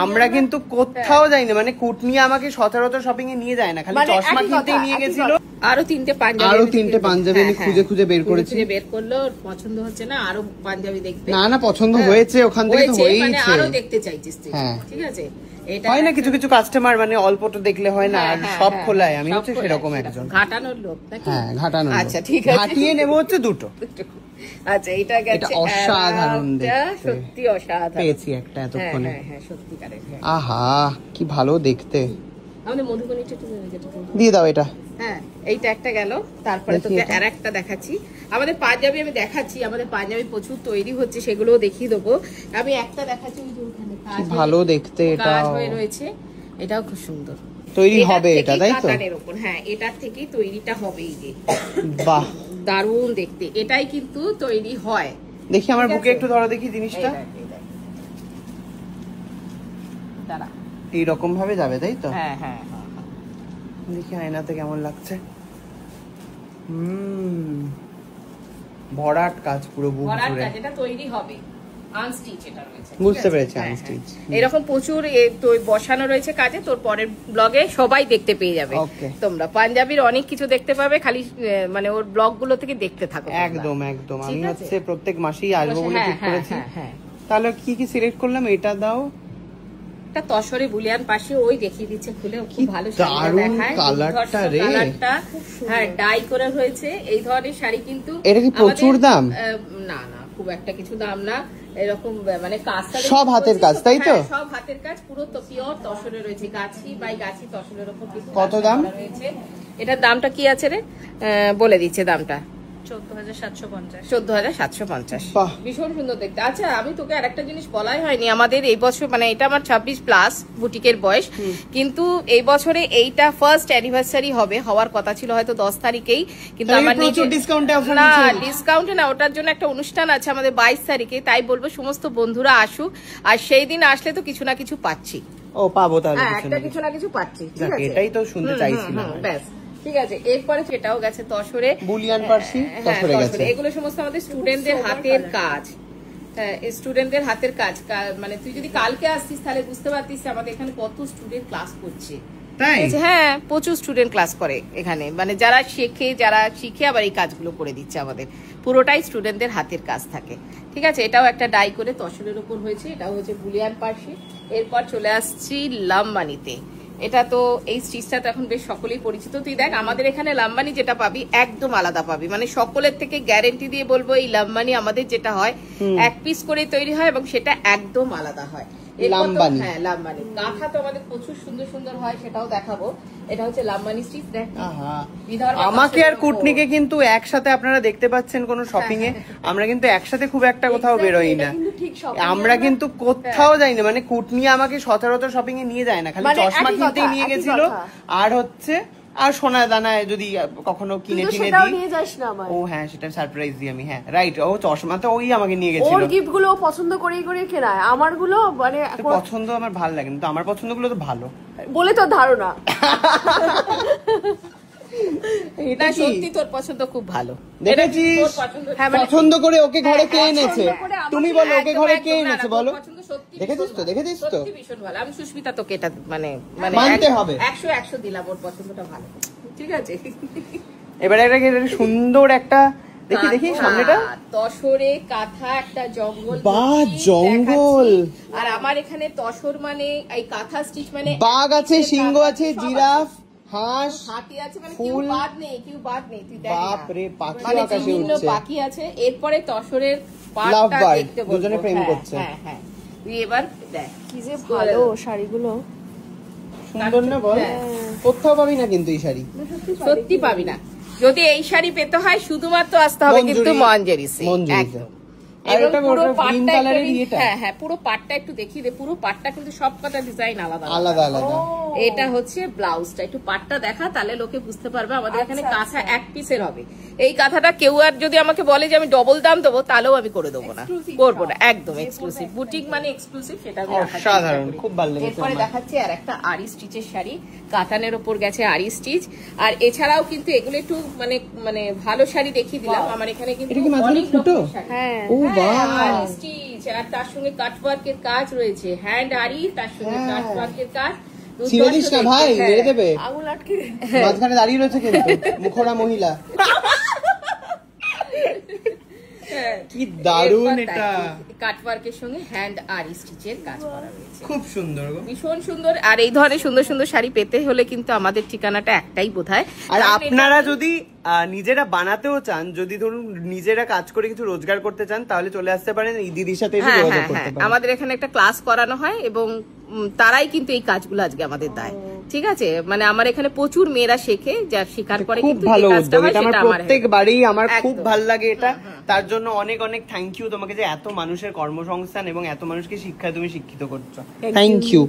আমরা কিন্তু কোথাও যাই না, মানে কুটনি আমাকে সচরাচর শপিং এ নিয়ে যায় না, খালি চশমা কিনতে নিয়ে গেছিল। আরো তিনটে পাঞ্জাবি আমি খুঁজে খুঁজে বের করেছি, বের করলো, পছন্দ হচ্ছে না, আরো পাঞ্জাবি দেখতে না পছন্দ হয়েছে, ওখান থেকে তো হয়েছে, মানে আরো দেখতে চাইছিস তুই, ঠিক আছে। হয় না কিছু কিছু কাস্টমার মানে অল্পটা দেখলে হয় না, আর সব খোলায়। আমি হচ্ছে সেরকম একজন ঘাটানোর লোক। হ্যাঁ, ঘাটানোর। আচ্ছা ঠিক আছে, ঘাটিয়ে নেবো হচ্ছে দুটো। আচ্ছা, এটা গেছে অসাধারণ দেখতে, সত্যি অসাধারণ পেয়েছি একটা এতক্ষণে। হ্যাঁ সত্যিকারের। আহা কি ভালো দেখতে। আমাদের মধুবনীটা দিয়ে দাও এটা। হ্যাঁ, এইটা একটা গেল। তারপরে তোকে আর একটা দেখাচ্ছি। আমাদের পাঞ্জাবি আমি দেখাচ্ছি, আমাদের পাঞ্জাবি প্রচুর তৈরি হচ্ছে, সেগুলোও দেখিয়ে দেবো। আমি একটা দেখাচ্ছি, ওই যে ওখানে কি ভালো দেখতে, এটা হয়ে রয়েছে, এটাও খুব সুন্দর তৈরি হবে। এটা তাই তো? হ্যাঁ, এটার থেকেই তৈরিটা হবে। এই যে বাহ, দারুণ দেখতে, এটাই কিন্তু তৈরি হয়। দেখি আমার বুকে একটু ধরো দেখি জিনিসটা। দাঁড়া, এইরকম ভাবে যাবে তাই তো? হ্যাঁ হ্যাঁ, দেখি আয়নাতে কেমন লাগছে। ভরাট কাজ, পুরো বুক জুড়ে এটা তৈরি হবে। আনস্টিচ এটা রয়েছে, বুঝতে পেরেছি, আনস্টিচ। এরকম প্রচুর বসানো রয়েছে কাজে। তোর পরের ব্লগে সবাই দেখতে পেয়ে যাবে তোমরা। পাঞ্জাবির অনেক কিছু দেখতে পাবে, খালি মানে ওর ব্লগ গুলো থেকে দেখতে থাকো। একদম একদম। আমি হচ্ছে প্রত্যেক মাসেই আসবো বলে ঠিক করেছি। তাহলে কি কি সিলেক্ট করলাম? এটা দাও, এটা তসরে বুলিয়ান পাশে, ওই দেখিয়ে দিচ্ছে খুলে, খুব ভালো শাড়ি দেখায়। কালারটা রে, হ্যাঁ ডাই করে হয়েছে। এই ধরনের শাড়ি কিন্তু এটা কি প্রচুর দাম? না না, খুব একটা কিছু দাম না। এরকম মানে কাজটা সব হাতের কাজ তাই তো? সব হাতের কাজ, পুরো তো পিওর তসরে রয়েছে, গাছি বাই গাছি তসরের উপর। কত দাম রয়েছে এটার? দামটা কি আছে রে, বলে দিচ্ছে দামটা, 14,750। ভীষণ সুন্দর দেখতে। আচ্ছা, আমি তোকে আরেকটা জিনিস বলাই হয়নি, আমাদের এই বছর মানে এটা আমার 26+ বুটিকের বয়স, কিন্তু এই বছরে এইটা ফার্স্ট অ্যানিভার্সারি হবে, হওয়ার কথা ছিল হয়তো 10 তারিখেই, কিন্তু আমার ডিসকাউন্টে না, ওটার জন্য একটা অনুষ্ঠান আছে আমাদের 22 তারিখে। তাই বলবো সমস্ত বন্ধুরা আসুক, আর সেই দিন আসলে তো কিছু না কিছু পাচ্ছি। ও পাবো তাহলে, একটা কিছু না কিছু পাচ্ছি, এটাই তো শুনতে চাইছিলাম। ব্যাস ঠিক আছে। এরপরে এটাও গেছে তসরে, বুলিয়ান পার্সি তসরে গেছে। এগুলো সমস্ত আমাদের স্টুডেন্টদের হাতের কাজ। হ্যাঁ, স্টুডেন্টদের হাতের কাজ। মানে তুই যদি কালকে আসছিস তাহলে বুঝতে পারতিস আমাদের এখানে কত স্টুডেন্ট ক্লাস করছে। হ্যাঁ, প্রচুর স্টুডেন্ট ক্লাস করে এখানে, মানে যারা শিখে আবার এই কাজগুলো করে দিচ্ছে আমাদের। পুরোটাই স্টুডেন্টদের হাতের কাজ থাকে, ঠিক আছে। এটাও একটা ডাই করে তসরের উপর হয়েছে, এটাও হচ্ছে বুলিয়ান পার্সি। এরপর চলে আসছি লাম্বানিতে। এটা তো এই স্টিচটা তো এখন বেশ সকলেই পরিচিত। তুই দেখ, আমাদের এখানে লাম্বানি যেটা পাবি একদম আলাদা পাবি, মানে সকলের থেকে গ্যারেন্টি দিয়ে বলবো এই লাম্বানি আমাদের যেটা হয় এক পিস করে তৈরি হয় এবং সেটা একদম আলাদা হয়। লাম্বানি, হ্যাঁ লাম্বানি কাঁথা তো আমাদের প্রচুর সুন্দর সুন্দর হয়, সেটাও দেখাবো। এটা হচ্ছে লাম্বানি স্টিচ। দেখ, আমাকে আর কুটনিকে কিন্তু একসাথে আপনারা দেখতে পাচ্ছেন কোন শপিং এ, আমরা কিন্তু একসাথে খুব একটা কোথাও বেরোই না। আমরা কিন্তু কোথাও যাই না, মানে কুটনি আমাকে সচরাচর শপিং এ নিয়ে যায় না, খালি চশমা কিনতে নিয়ে গেছিল, আর হচ্ছে আর সোনা দানায় যদি কখনো কিনে টিনে দিই। ও হ্যাঁ, সেটা সারপ্রাইজ দিই আমি। হ্যাঁ রাইট, ও চশমা তো ওই আমাকে নিয়ে গেছিল। ওর গিফট গুলো পছন্দ করে করে কেনায়, আমার গুলো মানে পছন্দ আমার ভালো লাগে, কিন্তু আমার পছন্দ গুলো তো ভালো বলে তো ধারণা। এটা সত্যি তোর পছন্দ খুব ভালো, দেখেছিস? পছন্দ করে ওকে ঘরে কে এনেছে? তুমি বলো, ওকে ঘরে কে এনেছে বলো? দেখেছিস তো, দেখেছিস তো, ভীষণ ভালো। আমি সুস্মিতা তোকে এটা মানে মানতে হবে, 100 দিলাম, ওর পছন্দটা ভালো, ঠিক আছে। এবারে একটা সুন্দর একটা দেখি দেখি সামনেটা, তসরে কাঁথা, একটা জঙ্গল, বাহ জঙ্গল। আর আমার এখানে তসর মানে এই কাঁথা স্টিচ মানে বাঘ আছে, সিংহ আছে, জিরাফ, হাঁস, হাতি আছে, মানে কেউ বাদ নেই, তুই দেখ। বাপ রে, পাখি আকাশে উড়ছে, পাখি আছে। এরপরে তসরের পাটটা দেখতে বলবো, দুজনে প্রেম করছে। হ্যাঁ হ্যাঁ, তুই এবার দেখ কি যে ভালো শাড়িগুলো, সুন্দর না বল? কোথাও পাবি না কিন্তু এই শাড়ি, সত্যি পাবি না। যদি এই শাড়ি পেতে হয় শুধুমাত্র আসতে হবে কিন্তু মঞ্জেরিসে, একদম। পুরো পাটটা একটু দেখিয়ে দে, পুরো পাটটা কিন্তু সব কটা ডিজাইন আলাদা আলাদা আলাদা। এটা হচ্ছে ব্লাউজটা, একটু পাটটা দেখা, তাহলে লোকে বুঝতে পারবে আমাদের এখানে কাঁথা এক পিসের হবে। এই কাঁথাটা কেউ আর যদি আমাকে বলে যে আমি ডবল দাম দেবো, তাহলেও আমি করে দেবো না, করবো না, একদম এক্সক্লুসিভ। বুটিক মানে এক্সক্লুসিভ, সেটা সাধারণ খুব ভালো লেগেছে। এরপরে দেখাচ্ছি আর একটা আরি স্টিচের শাড়ি, কাতানের ওপর গেছে আরি স্টিচ। আর এছাড়াও কিন্তু এগুলো একটু মানে ভালো শাড়ি দেখিয়ে দিলাম। আমার এখানে কিন্তু অনেক ফুটো, হ্যাঁ বাহ, স্টিচ, আর তার সঙ্গে কাটওয়ার্কের কাজ রয়েছে, হ্যান্ড আরি, তার সঙ্গে কাটওয়ার্কের কাজ। ছিঁড়ে দিস না ভাই, মেরে দেবে। আঙুল আটকে মাঝখানে দাঁড়িয়ে রয়েছে কিন্তু মুখরা মহিলা। কি দারুণ এটা, কাটওয়ার্কের সঙ্গে হ্যান্ড আরি স্টিচের কাজ করা রয়েছে, খুব সুন্দর গো, ভীষণ সুন্দর। আর এই ধরনের সুন্দর সুন্দর শাড়ি পেতে হলে কিন্তু আমাদের ঠিকানাটা একটাই বোধহয়। আর আপনারা যদি নিজেরা বানাতেও চান, যদি ধরুন নিজেরা কাজ করে কিছু রোজগার করতে চান, তাহলে চলে আসতে পারেন এই দিদির সাথে এসে যোগাযোগ করতে পারেন। আমাদের এখানে একটা ক্লাস করানো হয় এবং তারাই কিন্তু এই কাজগুলো আজকে আমাদের দেয়, ঠিক আছে। মানে আমার এখানে প্রচুর মেয়েরা শেখে, যার শেখার পরে খুব কিন্তু ভালো যে কাজটা উদ্যোগ হয় এটা, আমার সেটা আমার প্রত্যেকবারেই আমার খুব একদম। ভালো লাগে এটা। তার জন্য অনেক অনেক থ্যাংক ইউ তোমাকে, যে এত মানুষের কর্মসংস্থান এবং এত মানুষকে শিক্ষায় তুমি শিক্ষিত করছো। Thank you.